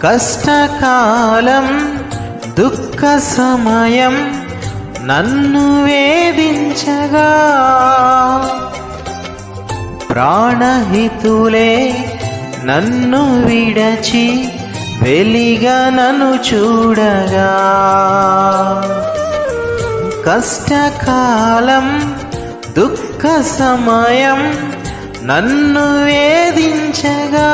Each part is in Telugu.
కష్టకాలం దుఃఖ సమయం నన్ను వేధించగా ప్రాణహితులే నన్ను విడచి వెలిగా నన్ను చూడగా కష్టకాలం దుఃఖ సమయం నన్ను వేధించగా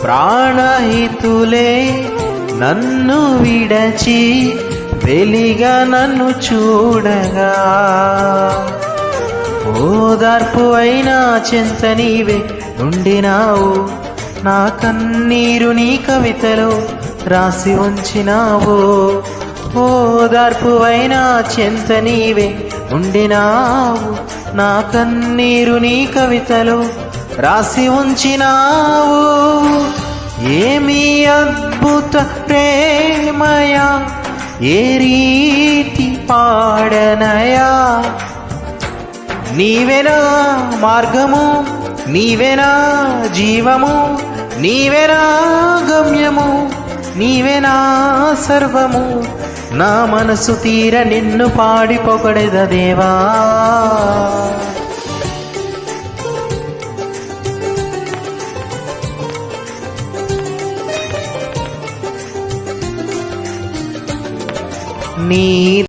ప్రాణహితులే నన్ను విడచి వెలిగా నన్ను చూడగా ఓదార్పు అయినా చెంత నీవే ఉండినావు నా కన్నీరు నీ కవితలో రాసి ఉంచినావు ఓదార్పు అయినా చెంత నీవే ఉండినావు నా కన్నీరు నీ కవితలో రాసి ఉంచినావు ఏమి అద్భుత ప్రేమయా ఏ రీతి పాడనయా నీవేనా మార్గము నీవేనా జీవము నీవేనా గమ్యము నీవేనా సర్వము నా మనసు తీర నిన్ను పాడి పొగడెద దేవా నీ